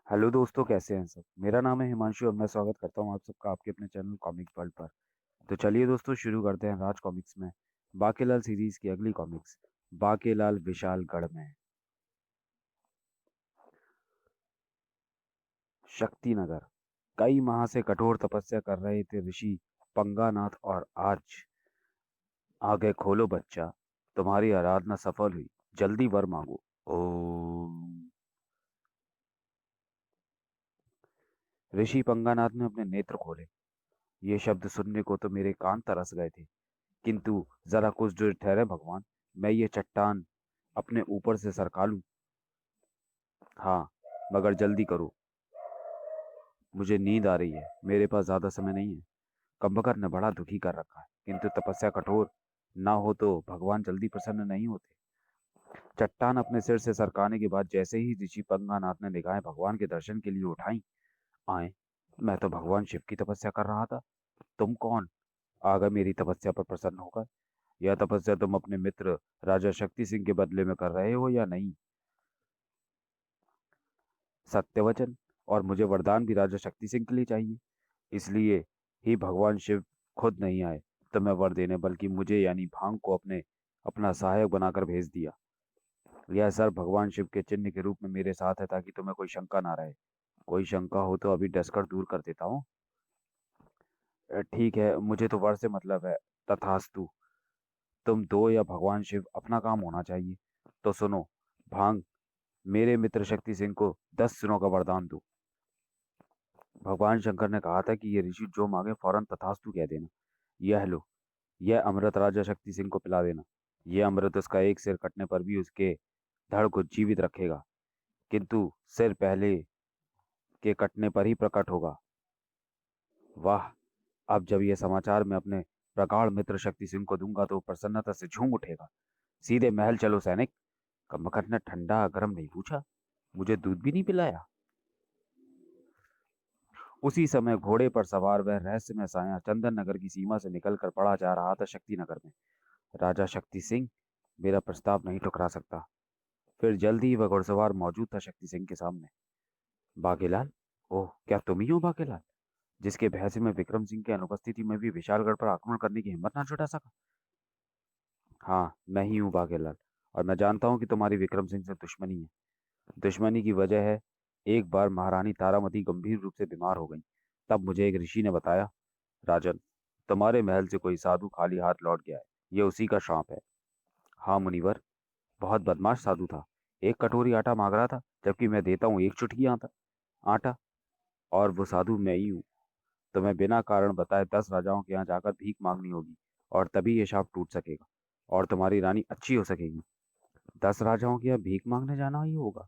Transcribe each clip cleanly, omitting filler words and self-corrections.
Hello दोस्तों, कैसे हैं सब। मेरा नाम है हिमांशु और मैं स्वागत करता हूं आप सबका आपके अपने चैनल कॉमिक वर्ल्ड पर। तो चलिए दोस्तों, शुरू करते हैं राज कॉमिक्स में बाकेलाल सीरीज की अगली कॉमिक्स, बाकेलाल विशालगढ़ में। शक्तिनगर। कई माह से कठोर तपस्या कर रहे थे ऋषि पंगानाथ, और आज आ गए। खोलो बच्चा, तुम्हारी आराधना सफल हुई। जल्दी वर मांगो। ओम। ऋषि पंगानाथ ने अपने नेत्र खोले। ये शब्द सुनने को तो मेरे कान तरस गए थे, किंतु जरा कुछ देर ठहरे भगवान। मैं ये चट्टान अपने ऊपर से सरका लूं। हाँ, मगर जल्दी करो, मुझे नींद आ रही है। मेरे पास ज्यादा समय नहीं है। कंबकर ने बड़ा दुखी कर रखा है, किंतु तपस्या कठोर ना हो तो भगवान जल्दी प्रसन्न नहीं होते। चट्टान अपने सिर से सरकाने के बाद जैसे ही ऋषि पंगानाथ ने निगाहें भगवान के दर्शन के लिए उठाई, आए, मैं तो भगवान शिव की तपस्या कर रहा था। तुम कौन? आगा मेरी तपस्या पर प्रसन्न होकर। यह तपस्या तुम अपने मित्र राजा शक्ति सिंह के बदले में कर रहे हो या नहीं? सत्यवचन। और मुझे वरदान भी राजा शक्ति सिंह के लिए चाहिए। इसलिए ही भगवान शिव खुद नहीं आए तुम्हें वर देने, बल्कि मुझे यानी भांग को अपना सहायक बनाकर भेज दिया। यह सर भगवान शिव के चिन्ह के रूप में मेरे साथ है, ताकि तुम्हें कोई शंका ना रहे। कोई शंका हो तो अभी डसकर दूर कर देता हूँ। ठीक है, मुझे तो वर से मतलब है। तथास्तु। तुम दो या भगवान शिव, अपना काम होना चाहिए। तो सुनो, भांग, मेरे मित्र शक्ति सिंह को 10 दिनों का वरदान दो। भगवान शंकर ने कहा था कि ये ऋषि जो मांगे फौरन तथास्तु कह देना। यह लो, यह अमृत राजा शक्ति सिंह को पिला देना। यह अमृत उसका एक सिर कटने पर भी उसके धड़ को जीवित रखेगा, किंतु सिर पहले के कटने पर ही प्रकट होगा। वाह! अब जब यह समाचार मैं अपने प्रगाढ़ मित्र शक्ति सिंह को दूंगा तो वो प्रसन्नता से झूम उठेगा। सीधे महल चलो सैनिक। कमबख्त ने ठंडा गर्म नहीं पूछा, मुझे दूध भी नहीं पिलाया। उसी समय घोड़े पर सवार वह रहस्यमय साया चंदन नगर की सीमा से निकलकर पड़ा जा रहा था शक्ति नगर में। राजा शक्ति सिंह मेरा प्रस्ताव नहीं ठुकरा सकता। फिर जल्द ही वह घुड़सवार मौजूद था शक्ति सिंह के सामने। बागेलाल, ओह, क्या तुम ही हो बागेलाल, जिसके भय में विक्रम सिंह की अनुपस्थिति में भी विशालगढ़ पर आक्रमण करने की हिम्मत ना जुटा सका? हाँ, मैं ही हूँ बागेलाल। और मैं जानता हूँ कि तुम्हारी विक्रम सिंह से दुश्मनी है। दुश्मनी की वजह है, एक बार महारानी तारामती गंभीर रूप से बीमार हो गई। तब मुझे एक ऋषि ने बताया, राजन, तुम्हारे महल से कोई साधु खाली हाथ लौट गया है। ये उसी का श्राप है। हाँ मुनिवर, बहुत बदमाश साधु था। एक कटोरी आटा मांग रहा था, जबकि मैं देता हूँ एक चुटकी आटा। और वो साधु मैं ही हूँ। तुम्हें बिना कारण बताए 10 राजाओं के यहाँ जाकर भीख मांगनी होगी, और तभी ये शाप टूट सकेगा और तुम्हारी रानी अच्छी हो सकेगी। 10 राजाओं के यहाँ भीख मांगने जाना ही होगा?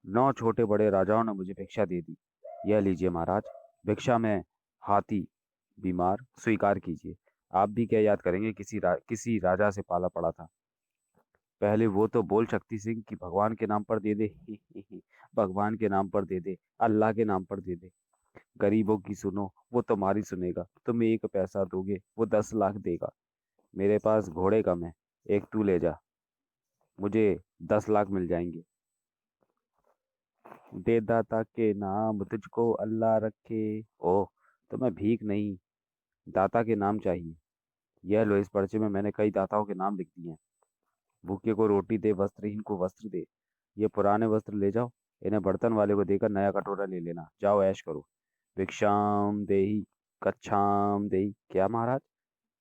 9 छोटे बड़े राजाओं ने मुझे भिक्षा दे दी। यह लीजिए महाराज, भिक्षा में हाथी बीमार, स्वीकार कीजिए। आप भी क्या याद करेंगे, किसी राजा से पाला पड़ा था। पहले वो तो बोल शक्ति सिंह कि भगवान के नाम पर दे दे। ही, ही। भगवान के नाम पर दे दे, अल्लाह के नाम पर दे दे। गरीबों की सुनो, वो तुम्हारी सुनेगा। तुम 1 पैसा दोगे, वो 10 लाख देगा। मेरे पास घोड़े कम है, एक तू ले जा, मुझे 10 लाख मिल जाएंगे। दे दाता के नाम तुझको अल्लाह रखे। ओह, तुम्हें भीख नहीं, दाता के नाम चाहिए। यह लो, इस पर्चे में मैंने कई दाताओं के नाम लिख दिए हैं। भूखे को रोटी दे, वस्त्रहीन को वस्त्र दे। ये पुराने वस्त्र ले जाओ, इन्हें बर्तन वाले को देकर नया कटोरा ले लेना। जाओ, ऐश करो। भिक्षाम देही, कच्छाम देही। क्या महाराज,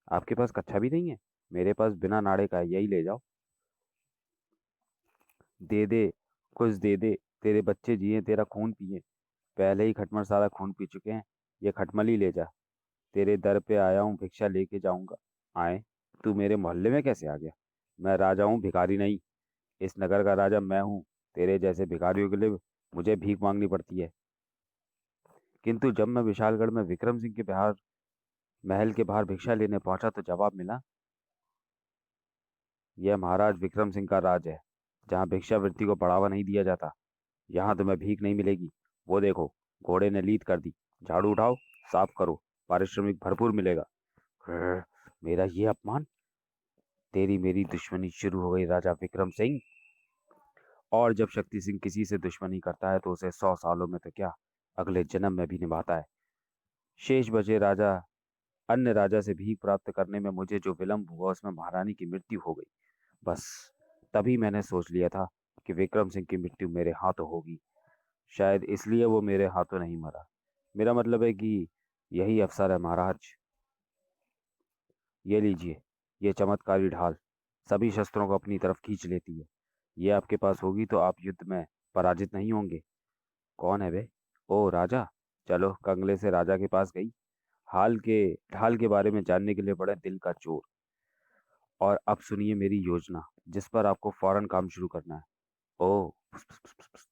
आपके पास कच्छा भी नहीं है? मेरे पास बिना नाड़े का है, यही ले जाओ। दे दे, कुछ दे दे। तेरे बच्चे जिए, तेरा खून पिए। पहले ही खटमल सारा खून पी चुके हैं। ये खटमल ही ले जा। तेरे दर पे आया हूँ, भिक्षा लेके जाऊंगा। आए, तू मेरे मोहल्ले में कैसे आ गया? मैं राजा हूँ, भिखारी नहीं। इस नगर का राजा मैं हूँ। तेरे जैसे भिखारियों के लिए मुझे भीख मांगनी पड़ती है। किंतु जब मैं विशालगढ़ में विक्रम सिंह के बिहार महल के बाहर भिक्षा लेने पहुंचा तो जवाब मिला, यह महाराज विक्रम सिंह का राज है, जहाँ भिक्षावृत्ति को बढ़ावा नहीं दिया जाता। यहाँ तुम्हें भीख नहीं मिलेगी। वो देखो, घोड़े ने लीद कर दी। झाड़ू उठाओ, साफ करो, पारिश्रमिक भरपूर मिलेगा। "ग्रर, मेरा ये अपमान! तेरी मेरी दुश्मनी शुरू हो गई राजा विक्रम सिंह। और जब शक्ति सिंह किसी से दुश्मनी करता है तो उसे 100 सालों में तो क्या, अगले जन्म में भी निभाता है। शेष बचे राजा अन्य राजा से भीख प्राप्त करने में मुझे जो विलंब हुआ उसमें महारानी की मृत्यु हो गई। बस तभी मैंने सोच लिया था कि विक्रम सिंह की मृत्यु मेरे हाथों होगी। शायद इसलिए वो मेरे हाथों नहीं मरा। मेरा मतलब है कि यही अवसर है महाराज। ये लीजिए, ये चमत्कारी ढाल सभी शस्त्रों को अपनी तरफ खींच लेती है। ये आपके पास होगी तो आप युद्ध में पराजित नहीं होंगे। कौन है वे? ओ राजा। चलो कंगले से राजा के पास गई। हाल के ढाल के बारे में जानने के लिए बड़े दिल का चोर। और अब सुनिए मेरी योजना, जिस पर आपको फौरन काम शुरू करना है। ओ फुस, फुस, फुस, फुस, फुस।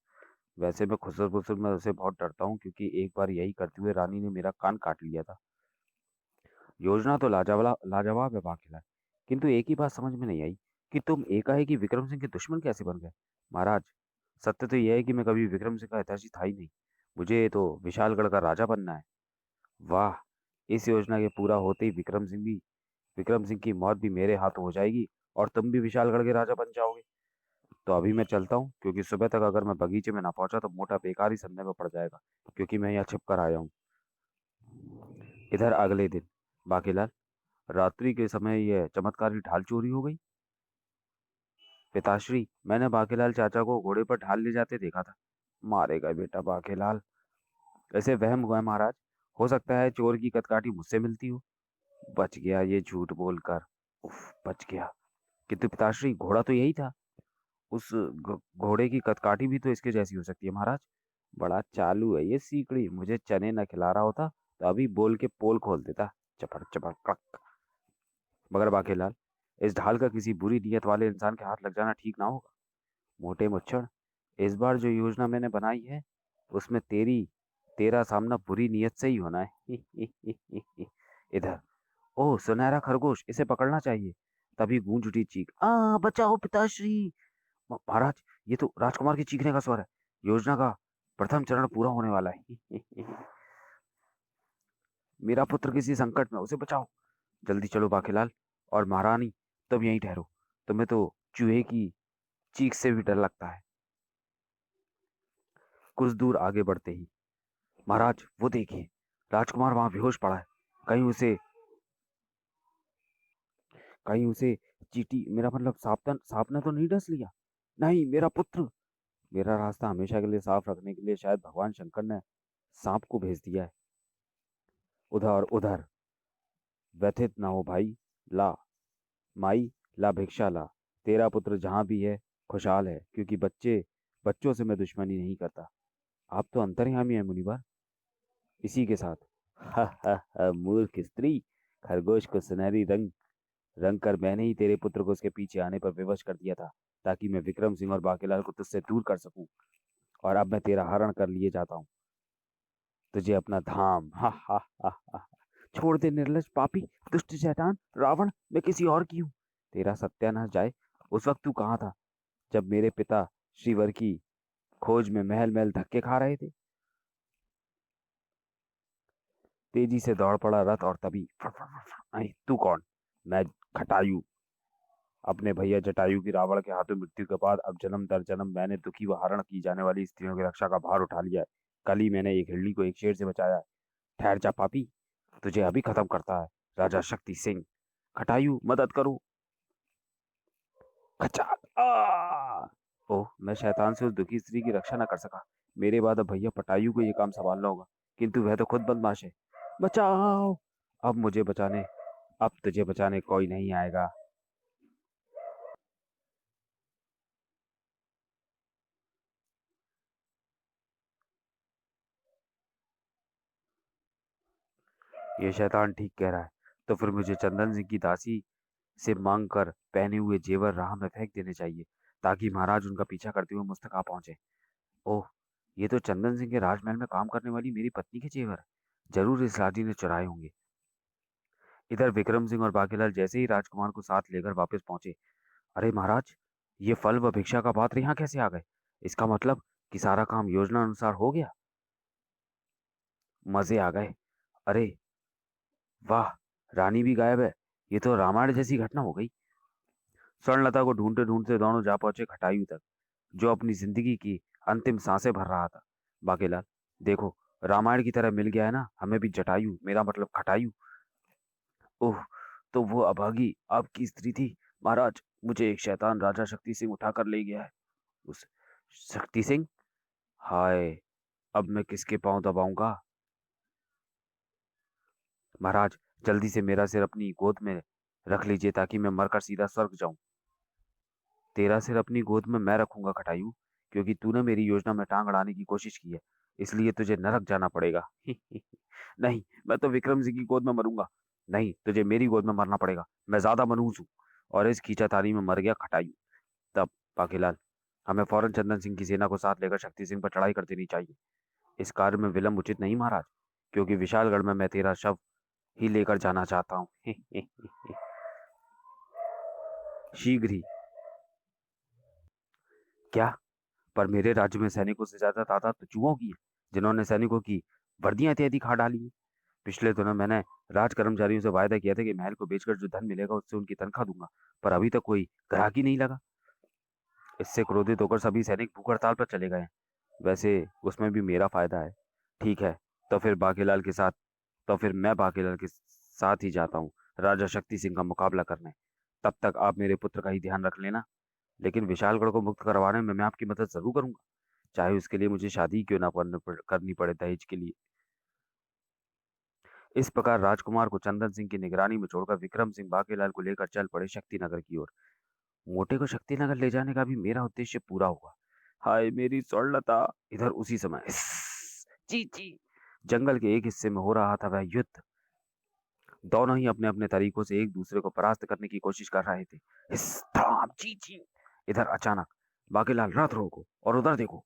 वैसे मैं खुसर फुसर में उसे बहुत डरता हूँ, क्योंकि एक बार यही करते हुए रानी ने मेरा कान काट लिया था। योजना तो लाजवाब लाजवाब है बाकिला, किंतु एक ही बात समझ में नहीं आई कि तुम एकाएक ही विक्रम सिंह के दुश्मन कैसे बन गए। महाराज, सत्य तो यह है कि मैं कभी विक्रम सिंह का हितैषी था ही नहीं। मुझे तो विशालगढ़ का राजा बनना है। वाह, इस योजना के पूरा होते ही विक्रम सिंह की मौत भी मेरे हाथों हो जाएगी और तुम भी विशालगढ़ के राजा बन जाओगे। तो अभी मैं चलता हूँ, क्योंकि सुबह तक अगर मैं बगीचे में ना पहुंचा तो मोटा बेकार ही संदेह में पड़ जाएगा, क्योंकि मैं यहाँ छिप कर आया हूँ। इधर अगले दिन बाकीलाल, रात्रि के समय यह चमत्कारी ढाल चोरी हो गई। पिताश्री, मैंने बाकीलाल चाचा को घोड़े पर ढाल ले जाते देखा था। मारे गए बेटा बाकीलाल। ऐसे वहम हुआ है महाराज। हो सकता है चोर की कदकाठी मुझसे मिलती हो। बच गया ये झूठ बोलकर। उफ, बच गया। किंतु पिताश्री, घोड़ा तो यही था। उस घोड़े की कदकाठी भी तो इसके जैसी हो सकती है महाराज। बड़ा चालू है ये सीकड़ी। मुझे चने न खिला रहा होता तो अभी बोल के पोल खोल देता। चपड़ चपड़ कड़क। मगर बाकीलाल, इस ढाल का किसी बुरी नीयत वाले इंसान के हाथ लग जाना ठीक ना होगा। मोटे मुच्छर, इस बार जो योजना मैंने बनाई है उसमें तेरा सामना बुरी नीयत से ही होना है। इधर, ओह सुनहरा खरगोश, इसे पकड़ना चाहिए। तभी गूंज उठी चीख, बचाओ पिताश्री। महाराज, ये तो राजकुमार के चीखने का स्वर है। योजना का प्रथम चरण पूरा होने वाला है। मेरा पुत्र किसी संकट में, उसे बचाओ। जल्दी चलो बाकीलाल। और महारानी, तुम यहीं ठहरो। तुम्हें तो चूहे की चीख से भी डर लगता है। कुछ दूर आगे बढ़ते ही, महाराज वो देखिए, राजकुमार वहां बेहोश पड़ा है। कहीं उसे कहीं उसे चींटी, मेरा मतलब सांप ने तो नहीं डस लिया? नहीं, मेरा पुत्र। मेरा रास्ता हमेशा के लिए साफ रखने के लिए शायद भगवान शंकर ने सांप को भेज दिया है। उधर उधर, व्यथित ना हो भाई। ला माई, ला भिक्षा ला। तेरा पुत्र जहां भी है खुशहाल है, क्योंकि बच्चों से मैं दुश्मनी नहीं करता। आप तो अंतर्यामी है मुनिवर। इसी के साथ, हा हा हा, मूर्ख स्त्री। खरगोश को सुनहरी रंग रंग कर मैंने ही तेरे पुत्र को उसके पीछे आने पर विवश कर दिया था, ताकि मैं विक्रम सिंह और बाकीलाल को तुझसे दूर कर सकूं। और अब मैं तेरा हरण कर लिए जाता हूँ, तुझे अपना धाम। हा हा हा हा। छोड़ दे निर्लज पापी, दुष्ट शैतान रावण, मैं किसी और की हूँ। तेरा सत्यानाश जाए। उस वक्त तू कहाँ था, जब मेरे पिता श्रीवर की खोज में महल महल धक्के खा रहे थे? तेजी से दौड़ पड़ा रथ, और तभी तू कौन? मैं खटायू, अपने भैया जटायु की रावण के हाथों मृत्यु के बाद अब जन्म दर जन्म मैंने दुखी व हरण की जाने वाली स्त्रियों की रक्षा का भार उठा लिया है। कल ही मैंने एक हिरणी को एक शेर से बचाया है। ठहर जा पापी, तुझे अभी खत्म करता है राजा शक्ति सिंह। खटायु, मदद करो। खचाक ओह, मैं शैतान से उस दुखी स्त्री की रक्षा न कर सका। मेरे बाद अब भैया पटायु को ये काम संभालना होगा, किंतु वह तो खुद बदमाश है। बचाओ। अब मुझे बचाने अब तुझे बचाने कोई नहीं आएगा। ये शैतान ठीक कह रहा है। तो फिर मुझे चंदन सिंह की दासी से मांग कर पहने हुए जेवर राह में फेंक देने चाहिए, ताकि महाराज उनका पीछा करते हुए मुझ तक आ पहुंचे। ओह, ये तो चंदन सिंह के राजमहल में काम करने वाली मेरी पत्नी के जेवर है। जरूर इस लाठी ने चुराए होंगे। इधर विक्रम सिंह और बाकीलाल जैसे ही राजकुमार को साथ लेकर वापस पहुंचे, अरे महाराज, ये फल व भिक्षा का पात्र यहाँ कैसे आ गए? इसका मतलब कि सारा काम योजना अनुसार हो गया। मजे आ गए। अरे वाह, रानी भी गायब है। ये तो रामायण जैसी घटना हो गई। स्वर्णलता को ढूंढते ढूंढते दोनों जा पहुंचे खटायू तक। जो अपनी जिंदगी की अंतिम सांसें भर रहा था। बाकीलाल, देखो, रामायण की तरह मिल गया है ना हमें भी जटायु, मेरा मतलब खटायु। ओह, तो वो अभागी आपकी स्त्री थी। महाराज, मुझे एक शैतान राजा शक्ति सिंह उठाकर ले गया है। उस शक्ति सिंह? हाय, अब मैं किसके पांव दबाऊंगा? महाराज, जल्दी से मेरा सिर अपनी गोद में रख लीजिए ताकि मैं मरकर सीधा स्वर्ग जाऊं। तेरा सिर अपनी गोद में मैं रखूंगा खटायू, क्योंकि तूने मेरी योजना में टांग अड़ाने की कोशिश की है, इसलिए तुझे नरक जाना पड़ेगा। नहीं, मैं तो विक्रम सिंह की गोद में मरूंगा। नहीं, तुझे मेरी गोद में मरना पड़ेगा, मैं ज्यादा मनहूस हूँ। और इस खींचातानी में मर गया खटायू। तब बाकीलाल, हमें फौरन चंदन सिंह की सेना को साथ लेकर शक्ति सिंह पर चढ़ाई कर देनी चाहिए। इस कार्य में विलंब उचित नहीं महाराज, क्योंकि विशालगढ़ में मैं तेरा शव ही लेकर जाना चाहता हूँ। शीघ्र ही। क्या? पर मेरे राज्य में सैनिकों से ज्यादा तादाद तो चूहों की है, जिन्होंने सैनिकों की वर्दियां इत्यादि खा डाली है। पिछले दिनों मैंने राज कर्मचारियों से वायदा किया था कि महल को बेचकर जो धन मिलेगा उससे उनकी तनख्वाह दूंगा, पर अभी तक कोई ग्राहक ही नहीं लगा। इससे क्रोधित होकर सभी सैनिक भूख हड़ताल पर चले गए हैं। वैसे उसमें भी मेरा फायदा है। ठीक है, तो फिर बाकीलाल के साथ तो फिर मैं बाकीलाल के साथ ही जाता हूँ राजा शक्ति सिंह का मुकाबला करने। तब तक आप मेरे पुत्र का ही ध्यान रख लेना। लेकिन विशालगढ़ को मुक्त करवाने में मैं आपकी मदद जरूर करूंगा, चाहे उसके लिए मुझे शादी क्यों ना करनी पड़े दहेज के लिए। इस प्रकार राजकुमार को चंदन सिंह की निगरानी में छोड़कर विक्रम सिंह बाकीलाल को लेकर चल पड़े शक्तिनगर की ओर। मोटे को शक्तिनगर ले जाने का भी मेरा उद्देश्य पूरा हुआ। हाय मेरी स्वर्णलता! इधर उसी समय ची ची जंगल के एक हिस्से में हो रहा था वह युद्ध। दोनों ही अपने अपने तरीकों से एक दूसरे को परास्त करने की कोशिश कर रहे थे। धाम, ची ची। इधर अचानक बाकीलाल, रथ रोको और उधर देखो।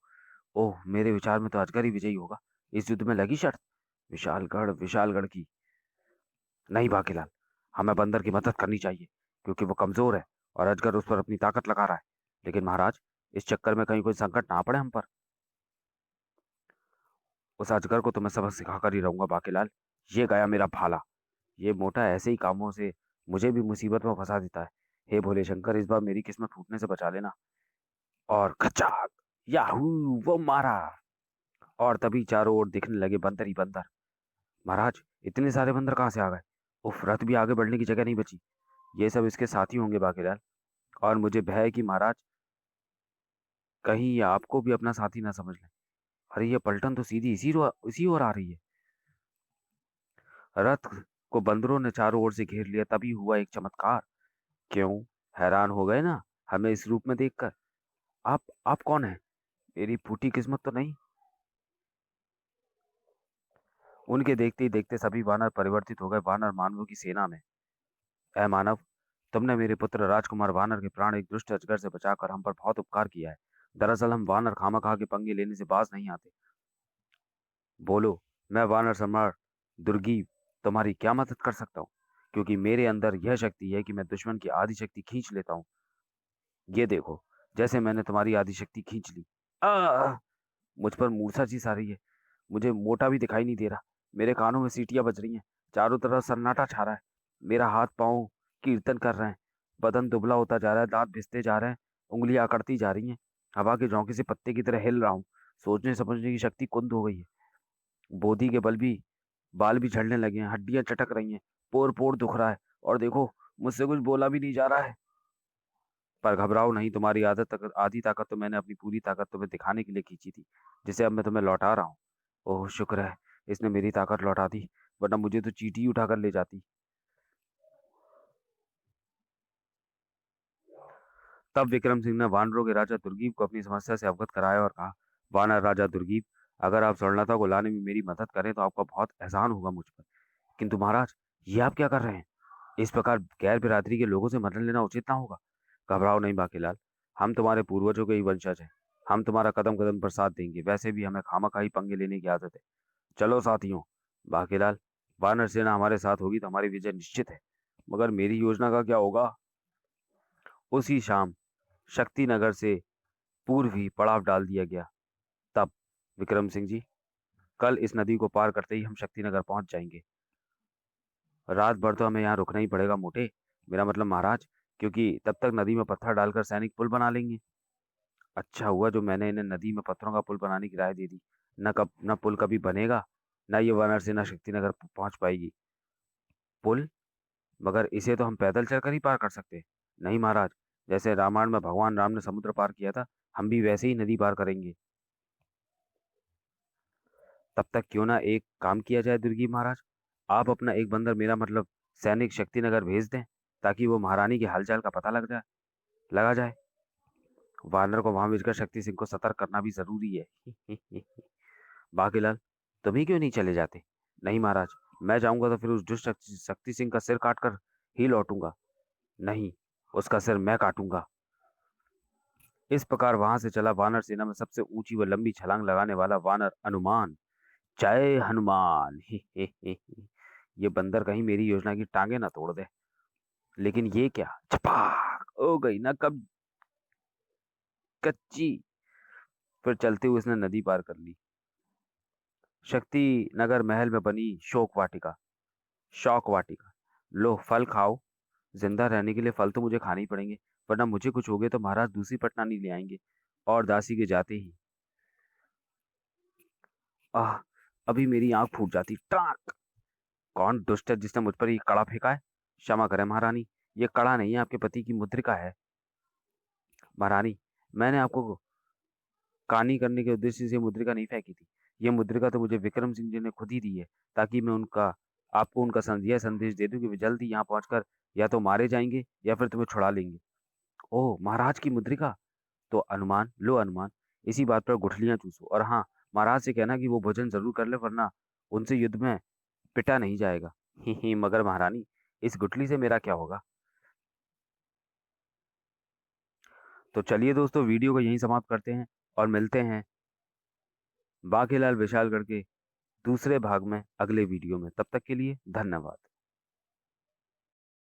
ओह, मेरे विचार में तो अजगर ही विजयी होगा। इस युद्ध में लगी शर्त विशालगढ़ विशालगढ़ की। नहीं बाकीलाल, हमें बंदर की मदद करनी चाहिए, क्योंकि वो कमजोर है और अजगर उस पर अपनी ताकत लगा रहा है। लेकिन महाराज, इस चक्कर में कहीं कोई संकट ना पड़े हम पर। उस अजगर को तो मैं सबक सिखाकर ही रहूंगा बाकीलाल। ये गया मेरा भाला। ये मोटा ऐसे ही कामों से मुझे भी मुसीबत में फंसा देता है। हे भोले शंकर, इस बार मेरी किस्मत फूटने से बचा लेना। और खचाक, याहू, वो मारा। और तभी चारों ओर दिखने लगे बंदर ही बंदर। महाराज, इतने सारे बंदर कहाँ से आ गए? उफ, रथ भी आगे बढ़ने की जगह नहीं बची। ये सब इसके साथी होंगे बाकीलाल। और मुझे भय है कि महाराज, कहीं ये आपको भी अपना साथी ना समझ लें। अरे, ये पलटन तो सीधी इसी ओर आ रही है। रथ को बंदरों ने चारों ओर से घेर लिया। तभी हुआ एक चमत्कार। क्यों? हैरान हो गए ना हमें इस रूप में देखकर? आप कौन है? मेरी फूटी किस्मत तो नहीं? उनके देखते ही देखते सभी वानर परिवर्तित हो गए वानर मानवों की सेना में। ऐ मानव, तुमने मेरे पुत्र राजकुमार वानर के प्राण एक दुष्ट अजगर से बचाकर हम पर बहुत उपकार किया है। दरअसल हम वानर खामखा के पंगे लेने से बाज नहीं आते। बोलो, मैं वानर सम्राट दुर्गी तुम्हारी क्या मदद कर सकता हूँ? क्योंकि मेरे अंदर यह शक्ति है कि मैं दुश्मन की आधी शक्ति खींच लेता हूँ। ये देखो, जैसे मैंने तुम्हारी आधी शक्ति खींच ली। आ मुझ पर मूर्छा सी आ रही है। मुझे मोटा भी दिखाई नहीं दे रहा। मेरे कानों में सीटियां बज रही हैं। चारों तरफ सन्नाटा छा रहा है। मेरा हाथ पांव कीर्तन कर रहे हैं। बदन दुबला होता जा रहा है, दांत भिसते जा रहे हैं, उंगलियां अकड़ती जा रही हैं। हवा के झोंके से पत्ते की तरह हिल रहा हूँ। सोचने समझने की शक्ति कुंद हो गई है। बोधी के बाल भी झड़ने लगे हैं, हड्डियां चटक रही हैं, पोर पोर दुख रहा है। और देखो, मुझसे कुछ बोला भी नहीं जा रहा है। पर घबराओ नहीं, तुम्हारी आधी ताकत तो मैंने अपनी पूरी ताकत तुम्हें दिखाने के लिए खींची थी, जिसे अब मैं तुम्हें लौटा रहा हूँ। ओह शुक्र है, इसने मेरी ताकत लौटा दी, वरना मुझे तो चींटी ही उठाकर ले जाती। तब विक्रम सिंह ने वानरों के राजा दुर्गीव को अपनी समस्या से अवगत कराया और कहा, वानर राजा दुर्गीव, अगर आप स्वर्णलता को लाने में मेरी मदद करें तो आपका बहुत एहसान होगा मुझ पर। किंतु महाराज, ये आप क्या कर रहे हैं? इस प्रकार गैर बिरादरी के लोगों से मदद लेना उचित ना होगा। घबराओ नहीं बाकीलाल, हम तुम्हारे पूर्वजों के ही वंशज हैं। हम तुम्हारा कदम कदम पर साथ देंगे। वैसे भी हमें खामखाई पंगे लेने की आदत है। चलो साथियों। बाकीलाल, वानर सेना हमारे साथ होगी तो हमारी विजय निश्चित है। मगर मेरी योजना का क्या होगा? उसी शाम शक्तिनगर से पूर्व ही पड़ाव डाल दिया गया। तब विक्रम सिंह जी, कल इस नदी को पार करते ही हम शक्तिनगर पहुंच जाएंगे। रात भर तो हमें यहाँ रुकना ही पड़ेगा मोटे, मेरा मतलब महाराज, क्योंकि तब तक नदी में पत्थर डालकर सैनिक पुल बना लेंगे। अच्छा हुआ जो मैंने इन्हें नदी में पत्थरों का पुल बनाने की राय दे दी। न पुल कभी बनेगा, न ये वानर सेना शक्तिनगर पहुंच पाएगी। पुल? मगर इसे तो हम पैदल चलकर ही पार कर सकते। नहीं महाराज, जैसे रामायण में भगवान राम ने समुद्र पार किया था, हम भी वैसे ही नदी पार करेंगे। तब तक क्यों ना एक काम किया जाए दुर्गी महाराज, आप अपना एक बंदर, मेरा मतलब सैनिक, शक्तिनगर भेज दें, ताकि वो महारानी के हालचाल का पता लगा जाए। वानर को वहां भेजकर शक्ति सिंह को सतर्क करना भी जरूरी है। बाकीलाल, तुम ही क्यों नहीं चले जाते? नहीं महाराज, मैं जाऊंगा तो फिर उस दुष्ट शक्ति सिंह का सिर काटकर ही लौटूंगा। नहीं, उसका सिर मैं काटूंगा। इस प्रकार वहां से चला वानर सेना में सबसे ऊंची व लंबी छलांग लगाने वाला वानर हनुमान। जय हनुमान। ये बंदर कहीं मेरी योजना की टांगे ना तोड़ दे। लेकिन ये क्या, छपाक हो गई ना कब कच्ची। फिर चलते हुए उसने नदी पार कर ली। शक्ति नगर महल में बनी शौक वाटिका। लो फल खाओ। जिंदा रहने के लिए फल तो मुझे खाने ही पड़ेंगे, वरना मुझे कुछ हो गया तो महाराज दूसरी पटना नहीं ले आएंगे। और दासी के जाते ही आह, अभी मेरी आंख फूट जाती। टाक। कौन दुष्ट है जिसने मुझ पर ये कड़ा फेंका है? क्षमा करें महारानी, ये कड़ा नहीं है, आपके पति की मुद्रिका है। महारानी, मैंने आपको कानी करने के उद्देश्य से ये मुद्रिका नहीं फेंकी थी। ये मुद्रिका तो मुझे विक्रम सिंह जी ने खुद ही दी है, ताकि मैं उनका आपको उनका यह संदेश दे दूं कि वे जल्द ही यहाँ पहुंचकर या तो मारे जाएंगे या फिर तुम्हें छुड़ा लेंगे। ओह, महाराज की मुद्रिका! तो अनुमान लो अनुमान, इसी बात पर गुठलियां चूसो, और हाँ, महाराज से कहना कि वो भोजन जरूर कर ले, वरना उनसे युद्ध में पिटा नहीं जाएगा। ही मगर महारानी, इस गुठली से मेरा क्या होगा? तो चलिए दोस्तों, वीडियो को यहीं समाप्त करते हैं और मिलते हैं बाकीलाल विशालगढ़ के दूसरे भाग में अगले वीडियो में। तब तक के लिए धन्यवाद।